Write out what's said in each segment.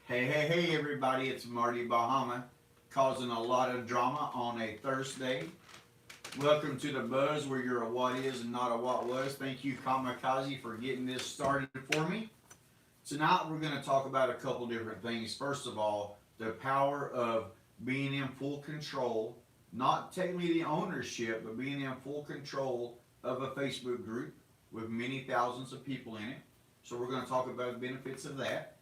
Hey, everybody, it's Marty Bahama, causing a lot of drama on a Thursday. Welcome to the Buzz, where you're a what is and not a what was. Thank you, Kamikaze, for getting this started for me. Tonight, we're going to talk about a couple different things. First of all, the power of being in full control, not technically the ownership, but being in full control of a Facebook group with many thousands of people in it. So, we're going to talk about the benefits of that.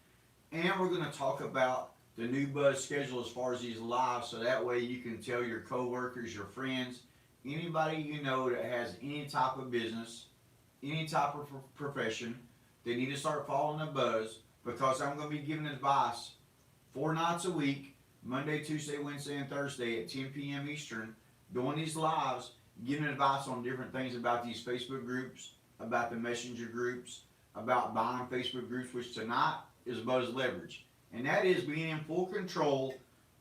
And we're going to talk about the new Buzz schedule as far as these lives, so that way you can tell your coworkers, your friends, anybody you know that has any type of business, any type of profession, they need to start following the Buzz, because I'm going to be giving advice 4 nights a week, Monday, Tuesday, Wednesday, and Thursday at 10 p.m. Eastern, doing these lives, giving advice on different things about these Facebook groups, about the messenger groups, about buying Facebook groups, which tonight is Buzz Leverage. And that is being in full control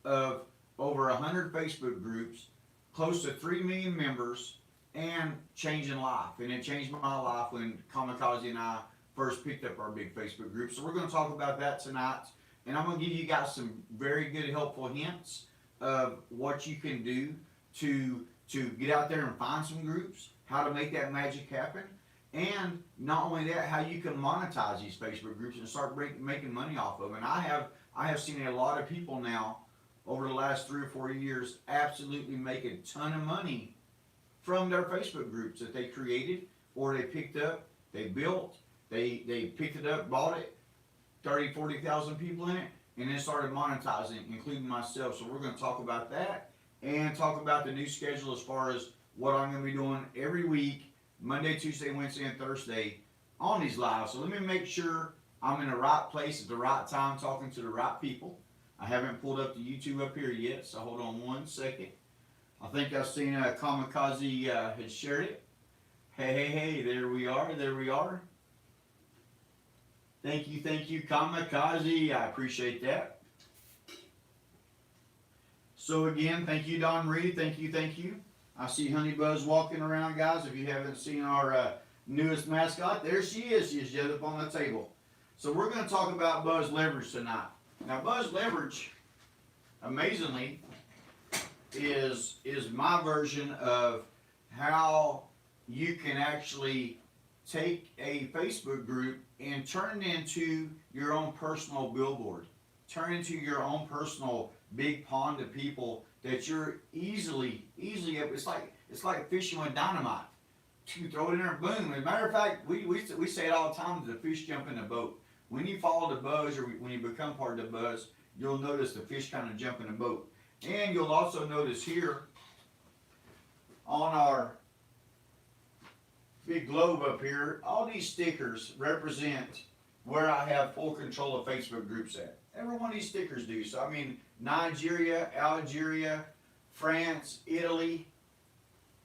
of over 100 Facebook groups, close to 3 million members, and changing life. And it changed my life when Kamikaze and I first picked up our big Facebook group. So we're going to talk about that tonight. And I'm going to give you guys some very good, helpful hints of what you can do to get out there and find some groups, how to make that magic happen. And not only that, how you can monetize these Facebook groups and start making money off of them. And I have seen a lot of people now over the last 3 or 4 years absolutely make a ton of money from their Facebook groups that they created or they picked up, they built, they picked it up, bought it, 30, 40,000 people in it, and then started monetizing, including myself. So we're going to talk about that and talk about the new schedule as far as what I'm going to be doing every week, Monday, Tuesday, Wednesday, and Thursday on these lives. So let me make sure I'm in the right place at the right time talking to the right people. I haven't pulled up the YouTube up here yet, so hold on 1 second. I think I've seen Kamikaze had shared it. Hey, there we are. Thank you, Kamikaze. I appreciate that. So again, thank you, Don Reed. Thank you. I see Honey Buzz walking around, guys. If you haven't seen our newest mascot, there she is. She's just up on the table. So we're going to talk about Buzz Leverage tonight. Now, Buzz Leverage, amazingly, is my version of how you can actually take a Facebook group and turn it into your own personal billboard. Turn it into your own personal big pond of people that you're easily it's like fishing with dynamite. You throw it in there, boom. As a matter of fact, we say it all the time, the fish jump in the boat. When you follow the Buzz, or when you become part of the Buzz, you'll notice the fish kind of jump in the boat. And you'll also notice here on our big globe up here, all these stickers represent where I have full control of Facebook groups at. Every one of these stickers do. So I mean, Nigeria, Algeria, France, Italy,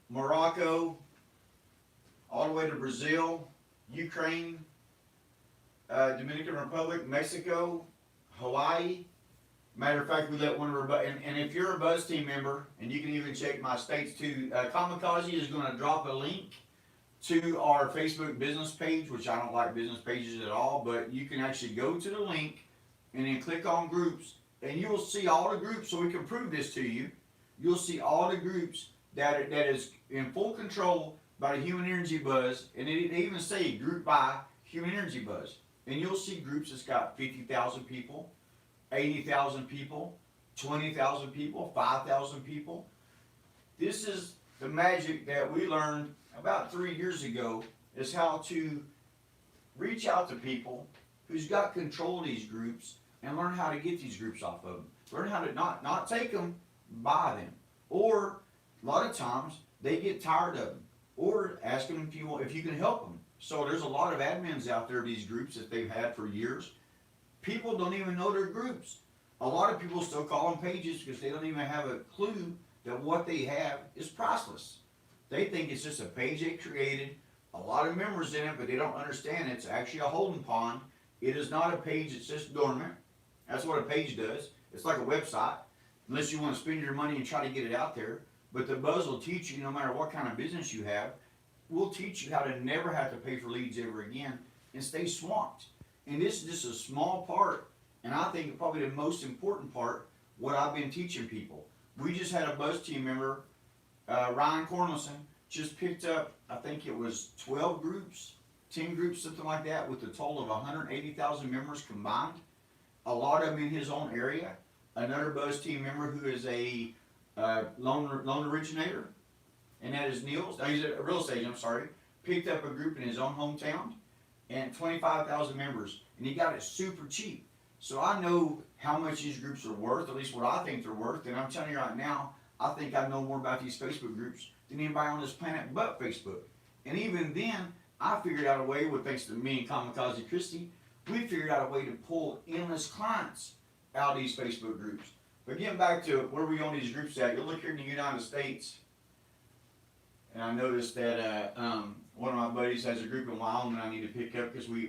Morocco, all the way to Brazil, Ukraine, Dominican Republic, Mexico, Hawaii. Matter of fact, we let one of our and if you're a Buzz team member, and you can even check my states too, Kamikaze is going to drop a link to our Facebook business page, which I don't like business pages at all, but you can actually go to the link and then click on groups, and you will see all the groups. So we can prove this to you. You'll see all the groups that is in full control by the Human Energy Buzz, and they even say group by Human Energy Buzz. And you'll see groups that's got 50,000 people, 80,000 people, 20,000 people, 5,000 people. This is the magic that we learned about 3 years ago, is how to reach out to people who's got control of these groups and learn how to get these groups off of them. Learn how to not take them, buy them. Or a lot of times they get tired of them. Or ask them if you can help them. So there's a lot of admins out there, these groups that they've had for years. People don't even know their groups. A lot of people still call them pages because they don't even have a clue that what they have is priceless. They think it's just a page they created, a lot of members in it, but they don't understand it's actually a holding pond. It is not a page that's just dormant. That's what a page does. It's like a website, unless you want to spend your money and try to get it out there. But the Buzz will teach you, no matter what kind of business you have, we'll teach you how to never have to pay for leads ever again and stay swamped. And this is just a small part and I think probably the most important part, what I've been teaching people. We just had a Buzz team member, Ryan Cornelison, just picked up, I think it was 12 groups, 10 groups, something like that, with a total of 180,000 members combined. A lot of them in his own area. Another Buzz team member who is a loan originator, and that is Neil's. He's a real estate agent, I'm sorry. Picked up a group in his own hometown, and 25,000 members, and he got it super cheap. So I know how much these groups are worth, at least what I think they're worth, and I'm telling you right now, I think I know more about these Facebook groups than anybody on this planet but Facebook. And even then, I figured out a way, with thanks to me and Kamikaze Christie, we figured out a way to pull endless clients out of these Facebook groups. But getting back to where we own these groups at, you look here in the United States, and I noticed that one of my buddies has a group in Wyoming I need to pick up, because we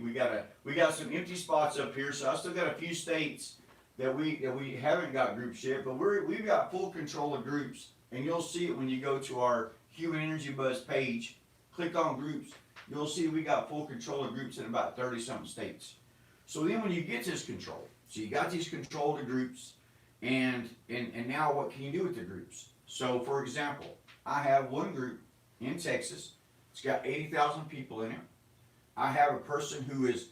got some empty spots up here. So I still got a few states that we haven't got groups yet, but we've got full control of groups, and you'll see it when you go to our Human Energy Buzz page. Click on groups. You'll see we got full control of groups in about 30-something states. So then when you get this control, so you got these control of groups, and now what can you do with the groups? So for example, I have one group in Texas. It's got 80,000 people in it. I have a person who is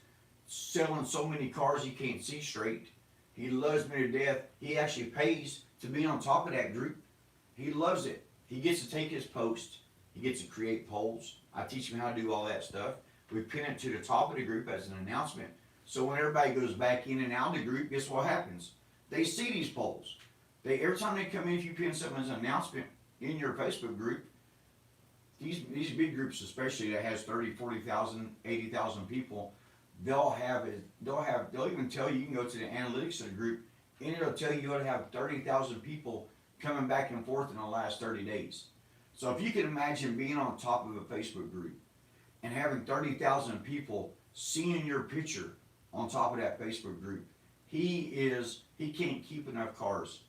selling so many cars he can't see straight. He loves me to death. He actually pays to be on top of that group. He loves it. He gets to take his post. He gets to create polls. I teach him how to do all that stuff. We pin it to the top of the group as an announcement. So when everybody goes back in and out of the group, guess what happens? They see these polls. Every time they come in, if you pin something as an announcement in your Facebook group, these big groups, especially that has 30, 40,000, 80,000 people, they'll even tell you, you can go to the analytics of the group, and it'll tell you you'll have 30,000 people coming back and forth in the last 30 days. So if you can imagine being on top of a Facebook group and having 30,000 people seeing your picture on top of that Facebook group, he can't keep enough cars.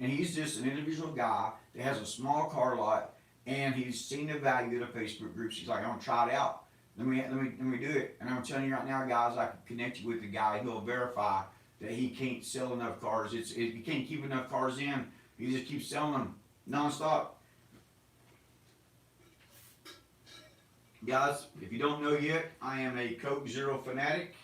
And he's just an individual guy that has a small car lot, and he's seen the value of the Facebook groups. He's like, I'm gonna try it out. Let me do it. And I'm telling you right now, guys, I can connect you with the guy. He'll verify that he can't sell enough cars. He can't keep enough cars in. He just keeps selling them nonstop. Guys, if you don't know yet, I am a Coke Zero fanatic.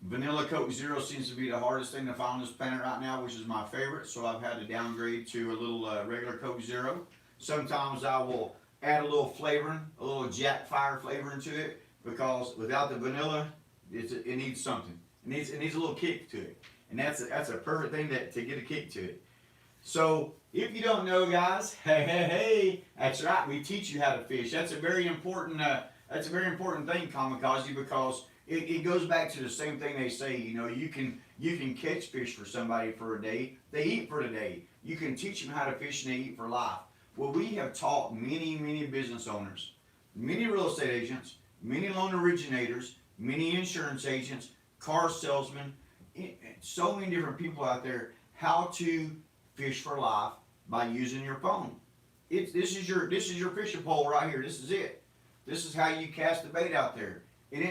Vanilla Coke Zero seems to be the hardest thing to find on this planet right now, which is my favorite. So I've had to downgrade to a little regular Coke Zero. Sometimes I will add a little flavoring, a little Jack Fire flavoring to it, because without the vanilla, it needs something. It needs a little kick to it, and that's a perfect thing to get a kick to it. So if you don't know, guys, hey, that's right. We teach you how to fish. That's a very important thing, Kamikaze, because it goes back to the same thing they say. You know, you can catch fish for somebody for a day. They eat for the day. You can teach them how to fish, and they eat for life. Well, we have taught many business owners, many real estate agents, many loan originators, many insurance agents, car salesmen, so many different people out there how to fish for life by using your phone. This is your fishing pole right here. This is it. This is how you cast the bait out there. And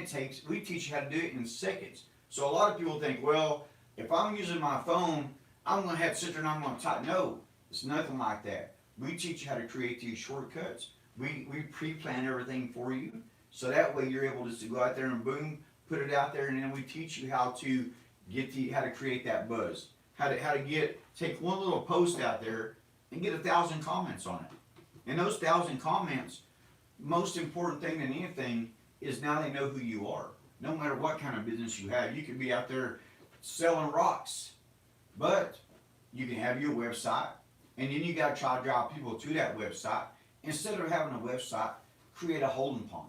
we teach you how to do it in seconds. So a lot of people think, well, if I'm using my phone, I'm going to have to sit there and I'm going to type. No, it's nothing like that. We teach you how to create these shortcuts. We pre-plan everything for you, so that way you're able to go out there and boom, put it out there, and then we teach you how to create that buzz, how to take one little post out there and get 1,000 comments on it. And those 1,000 comments, most important thing than anything is now they know who you are. No matter what kind of business you have, you could be out there selling rocks, but you can have your website. And then you got to try to drive people to that website. Instead of having a website, create a holding pond.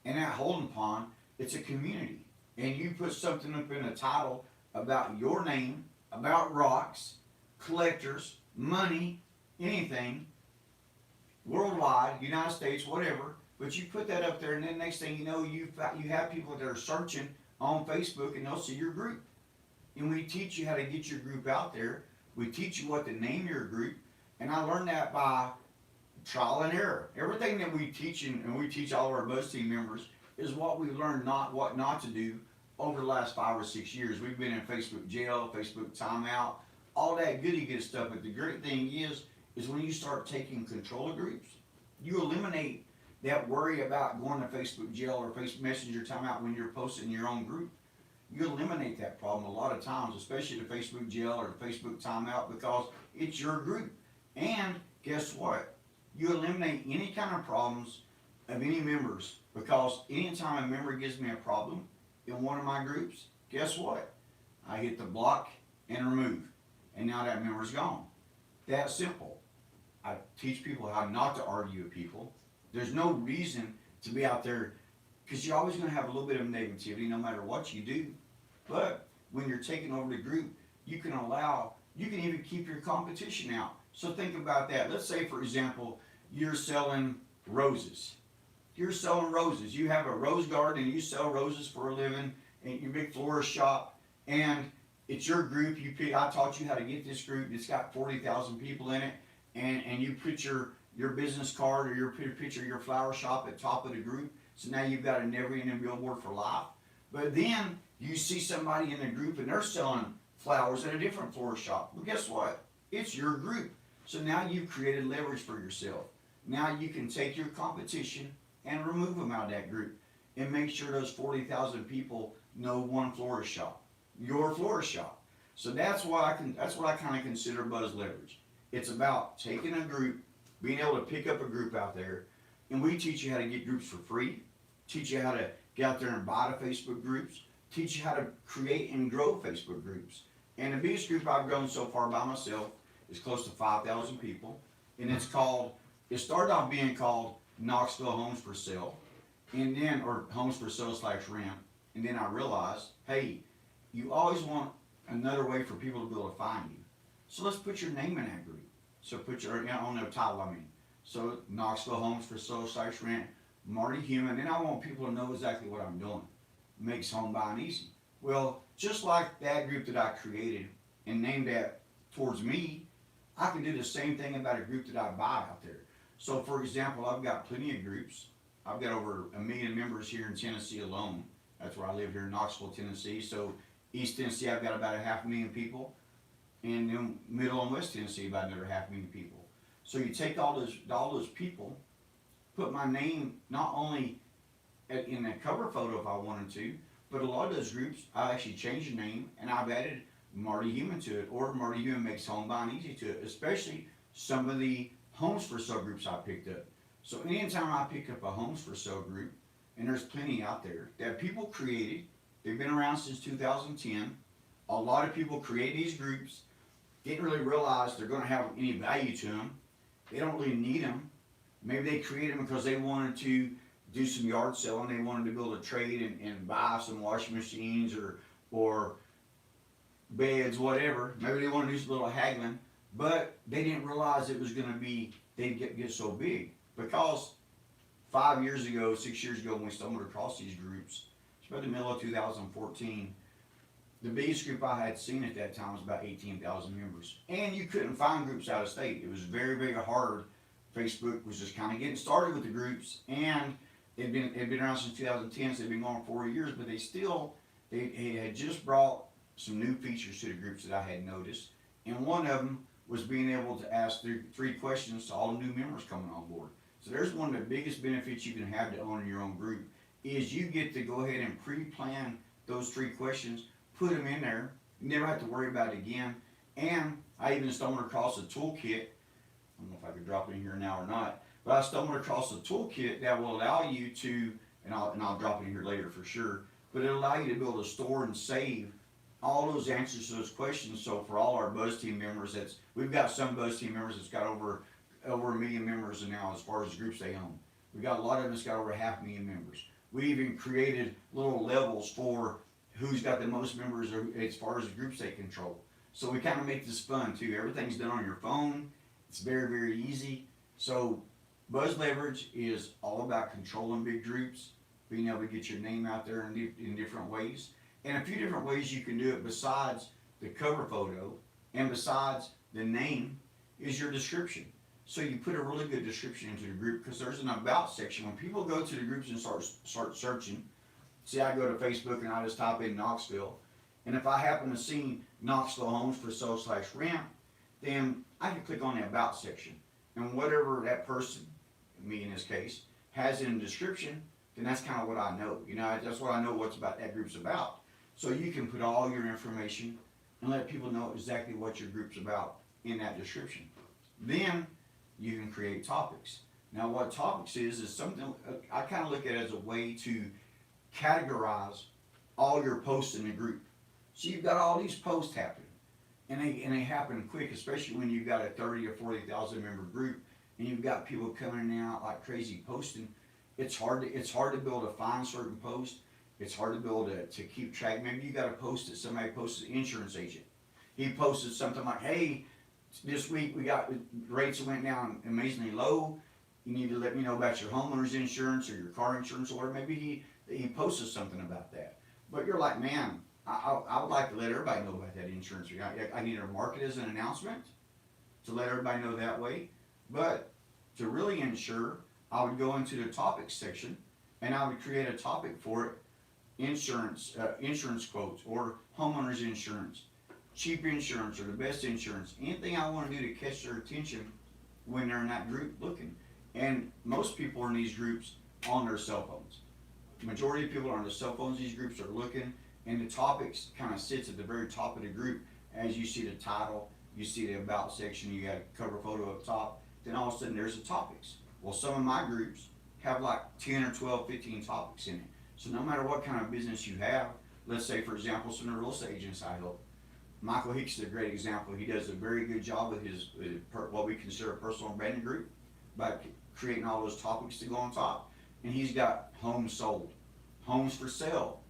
And that holding pond, it's a community. And you put something up in the title about your name, about rocks, collectors, money, anything, worldwide, United States, whatever. But you put that up there, and then next thing you know, you have people that are searching on Facebook, and they'll see your group. And we teach you how to get your group out there. We teach you what to name your group, and I learned that by trial and error. Everything that we teach, and we teach all of our Buzz team members, is what we learn, not what not to do, over the last 5 or 6 years, we've been in Facebook jail, Facebook timeout, all that goody good stuff. But the great thing is when you start taking control of groups, you eliminate that worry about going to Facebook jail or Facebook Messenger timeout when you're posting your own group. You eliminate that problem a lot of times, especially the Facebook jail or the Facebook timeout, because it's your group. And guess what? You eliminate any kind of problems of any members, because anytime a member gives me a problem in one of my groups, guess what? I hit the block and remove, and now that member's gone. That simple. I teach people how not to argue with people. There's no reason to be out there, because you're always going to have a little bit of negativity no matter what you do. But when you're taking over the group, you can even keep your competition out. So think about that. Let's say, for example, you're selling roses. You're selling roses. You have a rose garden and you sell roses for a living, and your big florist shop, and it's your group. I taught you how to get this group. It's got 40,000 people in it, and you put your business card or your picture of your flower shop at the top of the group. So now you've got a never-ending billboard for life. But then you see somebody in the group and they're selling flowers at a different florist shop. Well, guess what? It's your group. So now you've created leverage for yourself. Now you can take your competition and remove them out of that group and make sure those 40,000 people know one florist shop, your florist shop. So that's what I kind of consider buzz leverage. It's about taking a group, being able to pick up a group out there, and we teach you how to get groups for free, teach you how to get out there and buy the Facebook groups, teach you how to create and grow Facebook groups. And the biggest group I've grown so far by myself is close to 5,000 people, and it started off being called Knoxville Homes for Sale, or Homes for Sale / Rent, and then I realized, hey, you always want another way for people to be able to find you. So let's put your name in that group. So put your, on their title, So Knoxville Homes for Sale / Rent, Marty Human, and I want people to know exactly what I'm doing. Makes home buying easy. Well, just like that group that I created and named that towards me, I can do the same thing about a group that I buy out there. So for example, I've got plenty of groups. I've got over 1 million members here in Tennessee alone. That's where I live, here in Knoxville, Tennessee. So East Tennessee, I've got about 500,000 people. And then Middle and West Tennessee, about another 500,000 people. So you take all those people, put my name not only in the cover photo if I wanted to, but a lot of those groups, I actually changed the name and I've added Marty Human to it, or Marty Human Makes Home Buying Easy to it, especially some of the Homes for Sale groups I picked up. So anytime I pick up a Homes for Sale group, and there's plenty out there that people created, they've been around since 2010. A lot of people create these groups, didn't really realize they're going to have any value to them. They don't really need them. Maybe they created them because they wanted to do some yard selling. They wanted to build a trade and buy some washing machines or beds, whatever. Maybe they wanted to do some little haggling, but they didn't realize it was going to be, they'd get so big. Because 6 years ago, when we stumbled across these groups, it's about the middle of 2014, the biggest group I had seen at that time was about 18,000 members. And you couldn't find groups out of state. It was very, very hard. Facebook was just kind of getting started with the groups, and it'd been around since 2010, so they'd been going 4 years, but they had just brought some new features to the groups that I had noticed. And one of them was being able to ask three questions to all the new members coming on board. So there's one of the biggest benefits you can have to owning your own group, is you get to go ahead and pre-plan those 3 questions, put them in there, you never have to worry about it again. And I even stumbled across a toolkit. I don't know if I could drop it in here now or not, but I stumbled across a toolkit that will allow you to, and I'll drop it in here later for sure, but it'll allow you to be able to store and save all those answers to those questions. So for all our Buzz Team members, we've got some Buzz Team members that's got over 1 million members now as far as groups they own. We've got a lot of them that's got over 500,000 members. We even created little levels for who's got the most members as far as the groups they control. So we kind of make this fun too. Everything's done on your phone. It's very, very easy. So Buzz Leverage is all about controlling big groups, being able to get your name out there in different ways. And a few different ways you can do it besides the cover photo and besides the name is your description. So you put a really good description into the group, because there's an about section. When people go to the groups and start searching, See, I go to Facebook and I just type in Knoxville, and if I happen to see Knoxville homes for sale / rent, then I can click on the about section, and whatever that person, me in this case, has in the description, then that's kind of what I know. That's what I know what's about that group's about. So you can put all your information and let people know exactly what your group's about in that description. Then you can create topics. Now, what topics is something I kind of look at it as a way to categorize all your posts in the group. So you've got all these posts happening, and they happen quick, especially when you've got a 30 or 40,000 member group, and you've got people coming in and out like crazy posting. It's hard to be able to find certain posts. It's hard to be able to keep track. Maybe you got a post that somebody posted, an insurance agent. He posted something like, "Hey, this week we got rates went down amazingly low. You need to let me know about your homeowner's insurance or your car insurance," or maybe he posted something about that. But you're like, man, I would like to let everybody know about that insurance. I need to market as an announcement to let everybody know that way. But to really ensure, I would go into the topics section and I would create a topic for it. Insurance quotes, or homeowners insurance, cheap insurance, or the best insurance. Anything I want to do to catch their attention when they're in that group looking. And most people are in these groups on their cell phones. The majority of people are on their cell phones. These groups are looking, and the topics kind of sits at the very top of the group. As you see the title, you see the about section, you got a cover photo up top, then all of a sudden there's the topics. Well, some of my groups have like 10 or 12, 15 topics in it. So no matter what kind of business you have, let's say for example, some of the real estate agents I help, Michael Hicks is a great example. He does a very good job with his what we consider a personal branding group by creating all those topics to go on top. And he's got homes sold, homes for sale,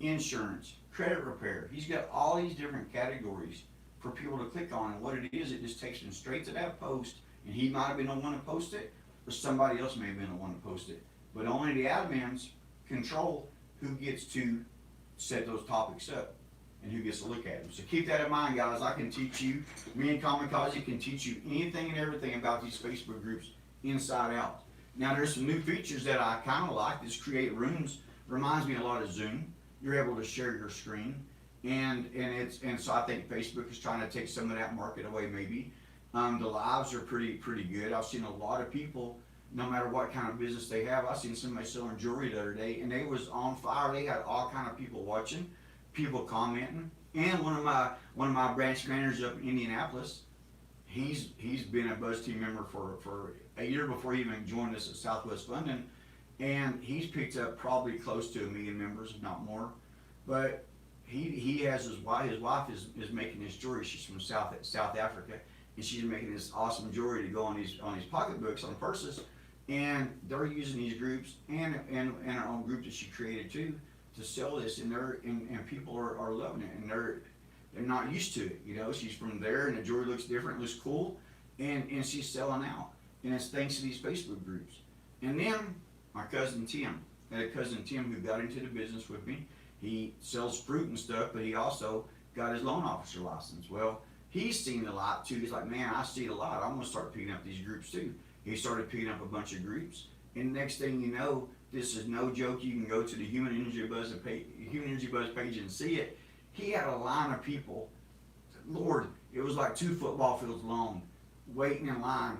insurance, credit repair. He's got all these different categories for people to click on. And what it is, it just takes them straight to that post. And he might have been the one to post it, or somebody else may have been the one to post it. But only the admins control who gets to set those topics up and who gets to look at them. So keep that in mind, guys. I can teach you, me and Kamikaze can teach you anything and everything about these Facebook groups inside out. Now there's some new features that I kind of like. This create rooms reminds me a lot of Zoom. You're able to share your screen, and so I think Facebook is trying to take some of that market away maybe. The lives are pretty good. I've seen a lot of people, no matter what kind of business they have. I seen somebody selling jewelry the other day, and they was on fire. They had all kind of people watching, people commenting, and one of my branch managers up in Indianapolis, he's been a Buzz team member for a year before he even joined us at Southwest London, and he's picked up probably close to 1 million members, if not more. But he has his wife. His wife is making this jewelry. She's from South Africa, and she's making this awesome jewelry to go on these pocketbooks, on purses. And they're using these groups and our own group that she created too to sell this, and people are loving it, and they're not used to it. She's from there, and the jewelry looks different, looks cool, and she's selling out, and it's thanks to these Facebook groups. And then my cousin Tim, I had a cousin Tim who got into the business with me. He sells fruit and stuff, but he also got his loan officer license. Well, he's seen a lot too. He's like, man, I see it a lot. I'm gonna start picking up these groups too. He started picking up a bunch of groups, and next thing you know, this is no joke. You can go to the Human Energy Buzz page and see it. He had a line of people. Lord, it was like 2 football fields long, waiting in line,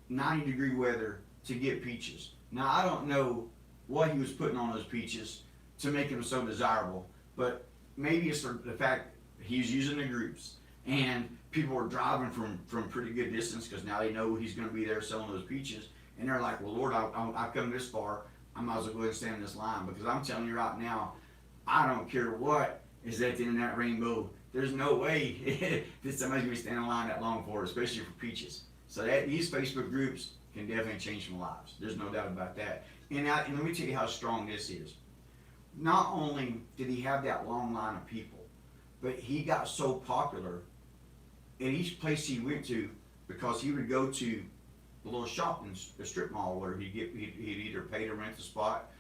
90-degree weather to get peaches. Now I don't know what he was putting on those peaches to make them so desirable, but maybe it's the fact he's using the groups, and people are driving from pretty good distance because now they know he's going to be there selling those peaches, and they're like, well, Lord, I've come this far, I might as well go ahead and stand in this line, because I'm telling you right now, I don't care what is at the end of that rainbow. There's no way that somebody's going to be standing in line that long for it, especially for peaches. So these Facebook groups can definitely change some lives. There's no doubt about that. And let me tell you how strong this is. Not only did he have that long line of people, but he got so popular in each place he went to, because he would go to the little shopping, the strip mall, where he'd either pay to rent the spot.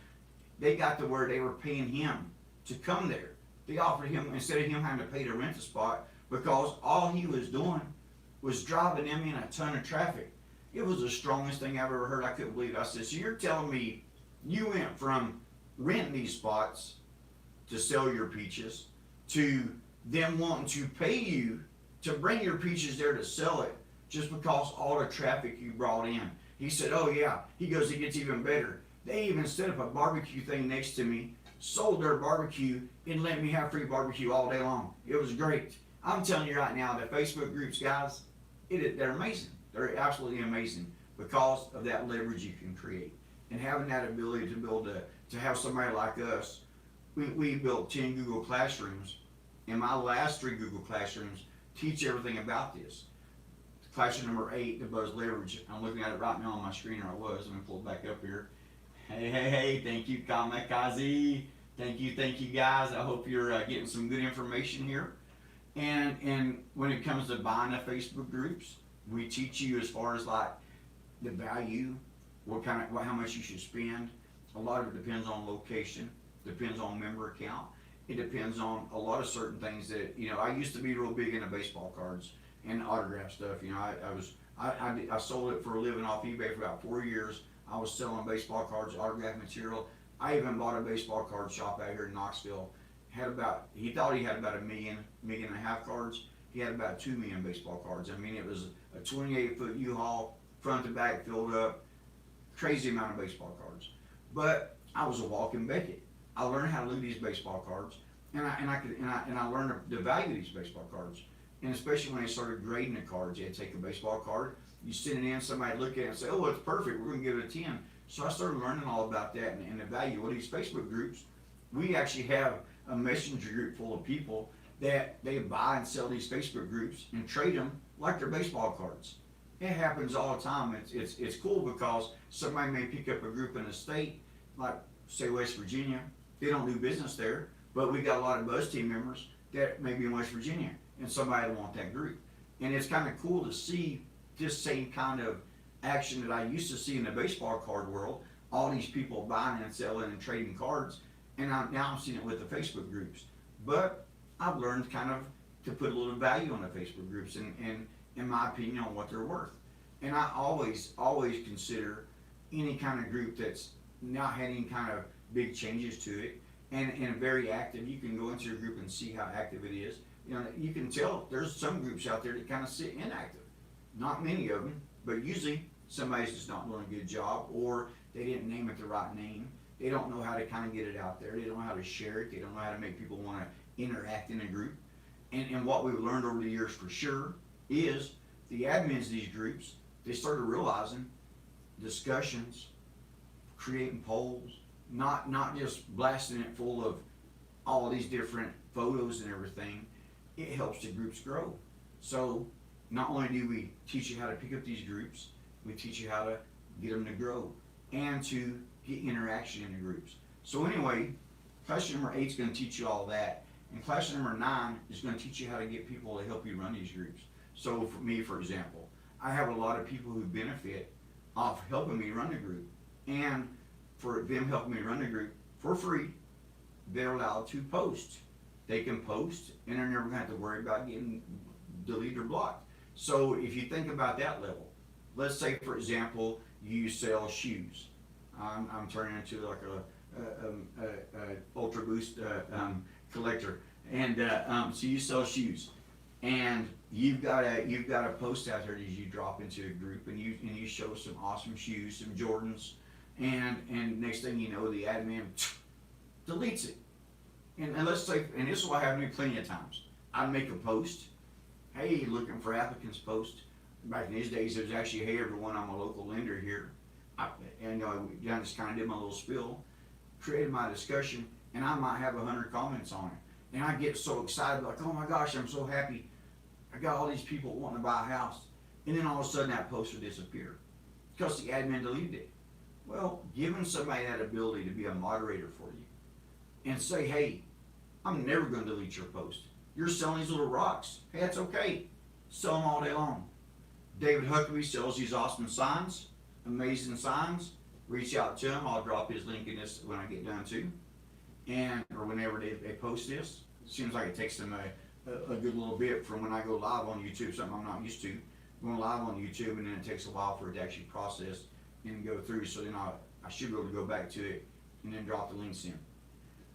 They got to where they were paying him to come there. They offered him, instead of him having to pay to rent the spot, because all he was doing was driving them in a ton of traffic. It was the strongest thing I've ever heard. I couldn't believe it. I said, so you're telling me you went from renting these spots to sell your peaches to them wanting to pay you to bring your peaches there to sell it just because all the traffic you brought in. He said, oh yeah, he goes, it gets even better. They even set up a barbecue thing next to me, sold their barbecue, and let me have free barbecue all day long. It was great. I'm telling you right now, the Facebook groups, guys, they're amazing. They're absolutely amazing because of that leverage you can create. And having that ability to build to have somebody like us, we built 10 Google Classrooms, and my last 3 Google Classrooms teach everything about this. Classroom number 8, the Buzz Leverage. I'm looking at it right now on my screen, or I was. Let me pull it back up here. Hey, thank you, Kamikaze. Thank you guys. I hope you're getting some good information here. And when it comes to buying the Facebook groups, we teach you as far as like the value, how much you should spend. A lot of it depends on location, depends on member account. It depends on a lot of certain things that, I used to be real big into baseball cards and autograph stuff. I sold it for a living off eBay for about 4 years. I was selling baseball cards, autograph material. I even bought a baseball card shop out here in Knoxville. He thought he had about a million and a half cards. He had about 2 million baseball cards. I mean, it was a 28-foot U-Haul, front to back filled up, crazy amount of baseball cards. But I was a walking Beckett. I learned how to look at these baseball cards, and I learned the value of these baseball cards. And especially when they started grading the cards, they'd take a baseball card, you send it in, somebody look at it and say, oh, it's perfect, we're going to give it a 10. So I started learning all about that and the value of these Facebook groups. We actually have a messenger group full of people that they buy and sell these Facebook groups and trade them like they're baseball cards. It happens all the time. It's cool because somebody may pick up a group in a state, like say West Virginia. They don't do business there, but we got a lot of Buzz team members that may be in West Virginia, and somebody will want that group. And it's kind of cool to see this same kind of action that I used to see in the baseball card world, all these people buying and selling and trading cards, and now I'm seeing it with the Facebook groups. But I've learned kind of to put a little value on the Facebook groups and in my opinion on what they're worth. And I always consider any kind of group that's not had any kind of big changes to it and very active. You can go into your group and see how active it is. You can tell there's some groups out there that kind of sit inactive. Not many of them, but usually somebody's just not doing a good job, or they didn't name it the right name. They don't know how to kind of get it out there. They don't know how to share it. They don't know how to make people want to interact in a group. And what we've learned over the years for sure is the admins of these groups, they started realizing discussions, creating polls, not just blasting it full of all these different photos and everything. It helps the groups grow. So not only do we teach you how to pick up these groups, we teach you how to get them to grow and to get interaction in the groups. So anyway, class number 8 is going to teach you all that. And class number 9 is going to teach you how to get people to help you run these groups. So for me, for example, I have a lot of people who benefit off helping me run the group. And for them helping me run the group for free, they're allowed to post. They can post and they're never going to have to worry about getting deleted or blocked. So if you think about that level, let's say for example, you sell shoes. I'm turning into like a Ultra Boost collector, and so you sell shoes, and you've got a post out there that you drop into a group, and you show some awesome shoes, some Jordans, and next thing you know, the admin deletes it. And let's say, and this will happen to me plenty of times. I'd make a post, hey, looking for applicants post. Back in these days, it was actually, hey everyone, I'm a local lender here. I just kind of did my little spill, created my discussion, and I might have 100 comments on it. And I get so excited, like, oh my gosh, I'm so happy. I got all these people wanting to buy a house. And then all of a sudden that post will disappear because the admin deleted it. Well, giving somebody that ability to be a moderator for you and say, hey, I'm never going to delete your post. You're selling these little rocks. Hey, that's okay. Sell them all day long. David Huckabee sells these awesome signs, amazing signs. Reach out to him. I'll drop his link in this when I get done too. Or whenever they post this. It seems like it takes them a good little bit from when I go live on YouTube, something I'm not used to. Going live on YouTube, and then it takes a while for it to actually process and go through. So then I should be able to go back to it and then drop the links in.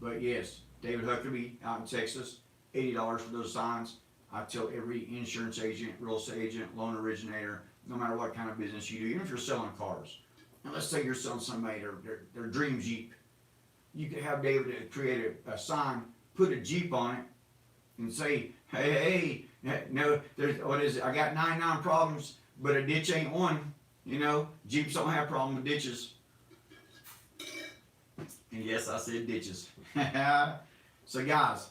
But yes, David Huckabee out in Texas, $80 for those signs. I tell every insurance agent, real estate agent, loan originator, no matter what kind of business you do, even if you're selling cars. And let's say you're selling somebody their dream Jeep. You could have David create a sign, put a Jeep on it, and say, hey, no, what is it? I got 99 problems, but a ditch ain't one. Jeeps don't have problem with ditches. And yes, I said ditches. So guys,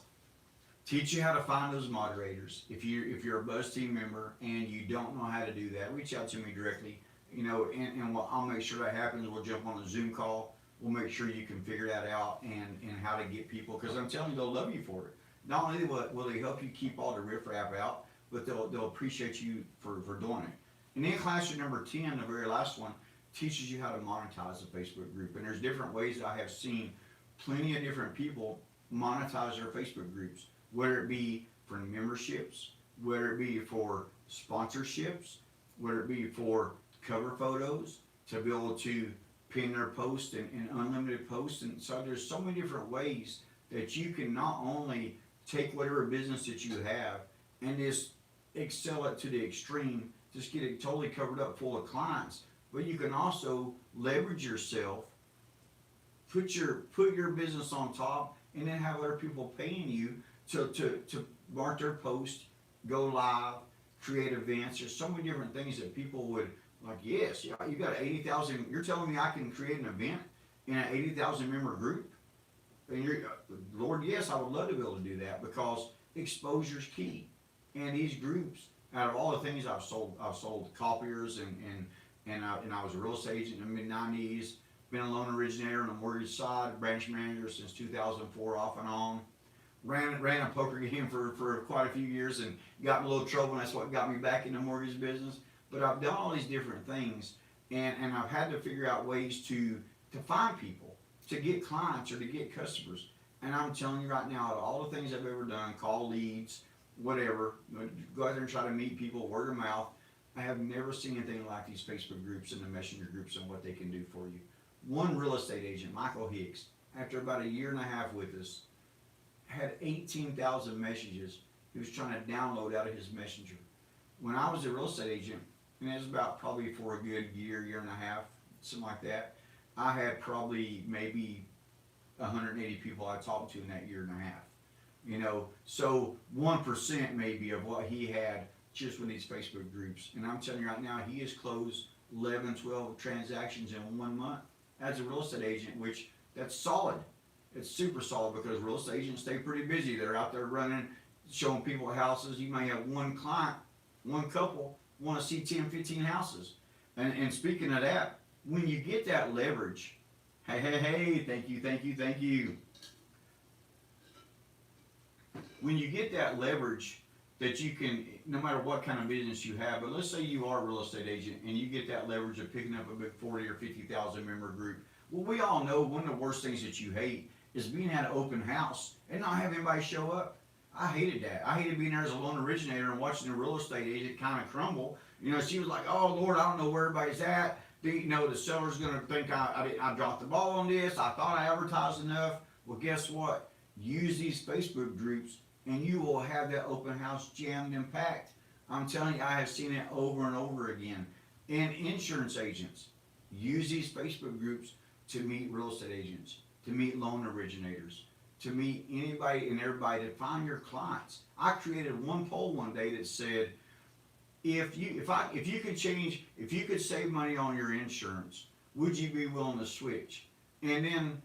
teach you how to find those moderators. If you're a Buzz team member and you don't know how to do that, reach out to me directly. And I'll make sure that happens. We'll jump on a Zoom call. We'll make sure you can figure that out and how to get people, because I'm telling you, they'll love you for it. Not only will they help you keep all the riffraff out, but they'll appreciate you for doing it. And then classroom number 10, the very last one, teaches you how to monetize a Facebook group. And there's different ways I have seen plenty of different people monetize their Facebook groups, whether it be for memberships, whether it be for sponsorships, whether it be for cover photos, to be able to pin their post and unlimited posts. And so there's so many different ways that you can not only take whatever business that you have and just excel it to the extreme, just get it totally covered up full of clients, but you can also leverage yourself, put your business on top, and then have other people paying you to mark their post, go live, create events. There's so many different things that people would like. Yes, you got 80,000. You're telling me I can create an event in an 80,000 member group? And Lord, yes, I would love to be able to do that, because exposure's key. And these groups, out of all the things I've sold copiers and I was a real estate agent in the mid-90s, been a loan originator on the mortgage side, branch manager since 2004 off and on. Ran a poker game for quite a few years and got in a little trouble, and that's what got me back in the mortgage business. But I've done all these different things, and I've had to figure out ways to find people, to get clients or to get customers. And I'm telling you right now, out of all the things I've ever done, call leads, whatever, go out there and try to meet people, word of mouth, I have never seen anything like these Facebook groups and the messenger groups and what they can do for you. One real estate agent, Michael Hicks, after about a year and a half with us, had 18,000 messages he was trying to download out of his messenger. When I was a real estate agent, and it was about probably for a good year and a half, something like that, I had probably maybe 180 people I talked to in that year and a half. So 1% maybe of what he had just with these Facebook groups. And I'm telling you right now, he has closed 11, 12 transactions in 1 month as a real estate agent, which that's solid. It's super solid, because real estate agents stay pretty busy. They're out there running, showing people houses. You may have one client, one couple want to see 10, 15 houses. And speaking of that, when you get that leverage, hey, thank you. When you get that leverage that you can, no matter what kind of business you have, but let's say you are a real estate agent and you get that leverage of picking up a big 40 or 50,000 member group. Well, we all know one of the worst things that you hate is being at an open house and not having anybody show up. I hated that. I hated being there as a loan originator and watching the real estate agent kind of crumble. She was like, oh Lord, I don't know where everybody's at. The seller's going to think I dropped the ball on this. I thought I advertised enough. Well, guess what? Use these Facebook groups and you will have that open house jammed and packed. I'm telling you, I have seen it over and over again. And insurance agents, use these Facebook groups to meet real estate agents, to meet loan originators, to meet anybody and everybody, to find your clients. I created one poll one day that said, if you could save money on your insurance, would you be willing to switch? And then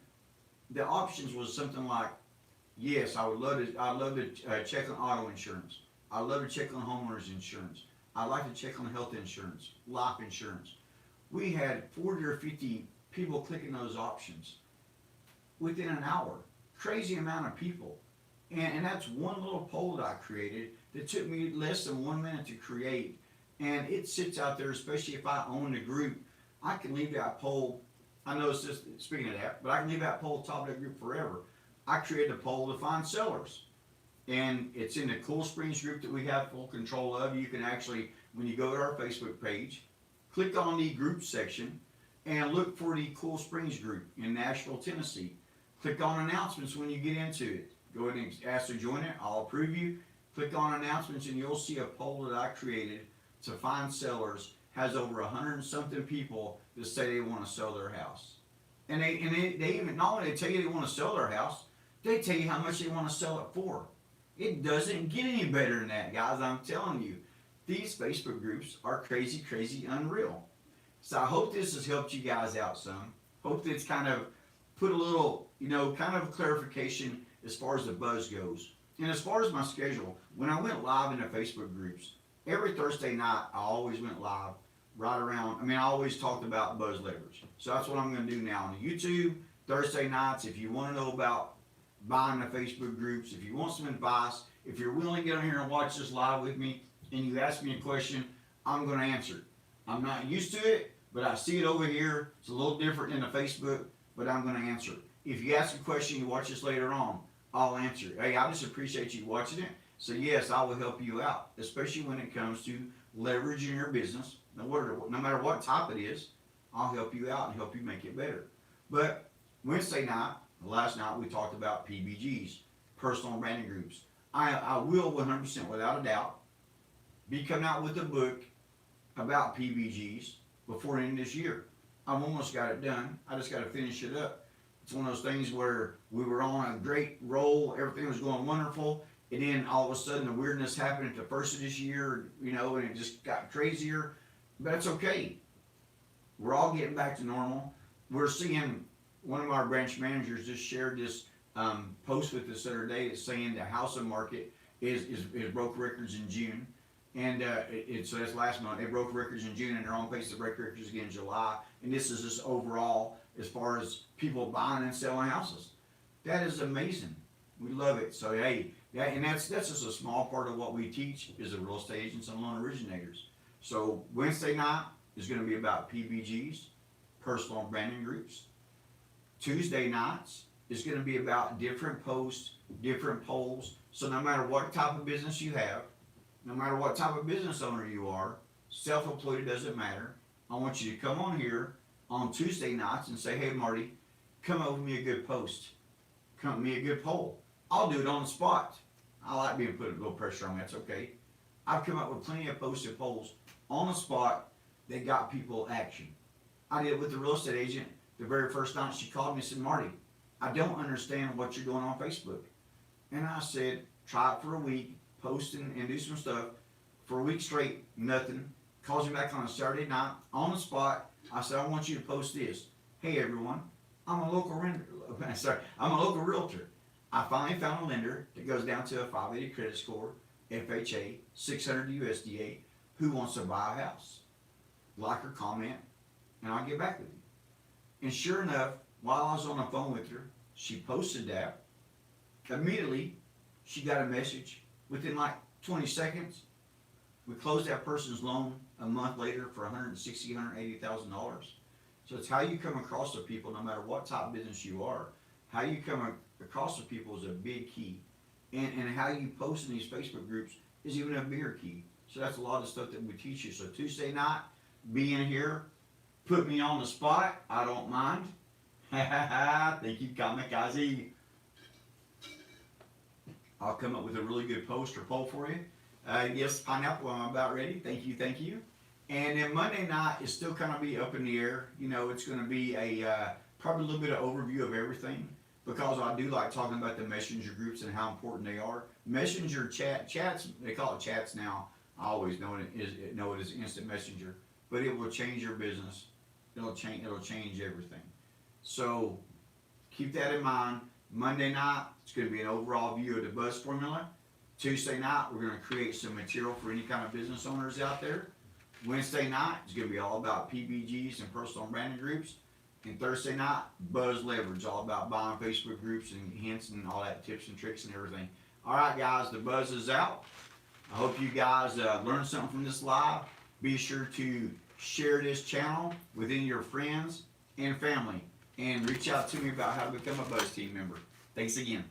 the options was something like, yes, I'd love to check on auto insurance. I'd love to check on homeowners insurance. I'd like to check on health insurance, life insurance. We had 40 or 50 people clicking those options within an hour. Crazy amount of people. And that's one little poll that I created that took me less than 1 minute to create. And it sits out there, especially if I own the group. I can leave that poll, I know it's just, speaking of that, but I can leave that poll top of that group forever. I created a poll to find sellers. And it's in the Cool Springs group that we have full control of. You can actually, when you go to our Facebook page, click on the group section and look for the Cool Springs group in Nashville, Tennessee. Click on announcements when you get into it. go ahead and ask to join it. I'll approve you. Click on announcements and you'll see a poll that I created to find sellers. Has over 100 and something people that say they want to sell their house. And they even, not only they tell you they want to sell their house, they tell you how much they want to sell it for. It doesn't get any better than that, guys. I'm telling you. These Facebook groups are crazy, crazy, unreal. So I hope this has helped you guys out some. Hope that it's kind of put a little, kind of clarification as far as the buzz goes. And as far as my schedule, when I went live in the Facebook groups, every Thursday night I always went live right around, I always talked about buzz leverage. So that's what I'm going to do now on YouTube, Thursday nights. If you want to know about buying the Facebook groups, if you want some advice, if you're willing to get on here and watch this live with me, and you ask me a question, I'm going to answer it. I'm not used to it, but I see it over here. It's a little different than the Facebook, but I'm going to answer it. If you ask a question, you watch this later on, I'll answer it. Hey, I just appreciate you watching it. So yes, I will help you out, especially when it comes to leveraging your business. No matter what type it is, I'll help you out and help you make it better. But Wednesday night, last night, we talked about PBGs, personal branding groups. I will 100% without a doubt be coming out with a book about PBGs before the end of this year. I've almost got it done. I just got to finish it up. It's one of those things where we were on a great roll. Everything was going wonderful. And then all of a sudden the weirdness happened at the first of this year, and it just got crazier. But it's okay. We're all getting back to normal. We're seeing one of our branch managers just shared this post with us the other day that's saying the housing market is broke records in June. And so that's last month. They broke records in June, and they're on pace to break records again in July. And this is just overall as far as people buying and selling houses. That is amazing. We love it. So hey, that's just a small part of what we teach is the real estate agents and loan originators. So Wednesday night is going to be about PBGs, personal branding groups. Tuesday nights is going to be about different posts, different polls. So no matter what type of business you have, no matter what type of business owner you are, self-employed, it doesn't matter. I want you to come on here on Tuesday nights and say, hey, Marty, come up with me a good post. Come up with me a good poll. I'll do it on the spot. I like being put a little pressure on me. That's okay. I've come up with plenty of posted polls on the spot that got people action. I did it with the real estate agent the very first night. She called me and said, Marty, I don't understand what you're doing on Facebook. And I said, try it for a week, post and do some stuff. For a week straight, nothing. Calls me back on a Saturday night, on the spot. I said, I want you to post this. Hey everyone, I'm a local realtor. I finally found a lender that goes down to a 580 credit score, FHA, 600 USDA, who wants to buy a house. Like or comment, and I'll get back with you. And sure enough, while I was on the phone with her, she posted that. Immediately, she got a message. Within like 20 seconds, we closed that person's loan a month later for $160,000, $180,000. So it's how you come across the people, no matter what type of business you are. How you come across the people is a big key. And how you post in these Facebook groups is even a bigger key. So that's a lot of stuff that we teach you. So Tuesday night, be in here, put me on the spot. I don't mind. Thank you, Kamikaze. I'll come up with a really good post or poll for you. Yes, Pineapple, I'm about ready. Thank you, thank you. And then Monday night is still kind of be up in the air. It's going to be probably a little bit of overview of everything, because I do like talking about the messenger groups and how important they are. Messenger chats, they call it chats now. I always know it is instant messenger, but it will change your business. It'll change everything. So keep that in mind. Monday night, it's going to be an overall view of the buzz formula. Tuesday night, we're going to create some material for any kind of business owners out there. Wednesday night is going to be all about PBGs and personal branding groups. And Thursday night, buzz leverage, all about buying Facebook groups and hints and all that, tips and tricks and everything. All right, guys, the buzz is out. I hope you guys learned something from this live. Be sure to share this channel within your friends and family, and reach out to me about how to become a Buzz team member. Thanks again.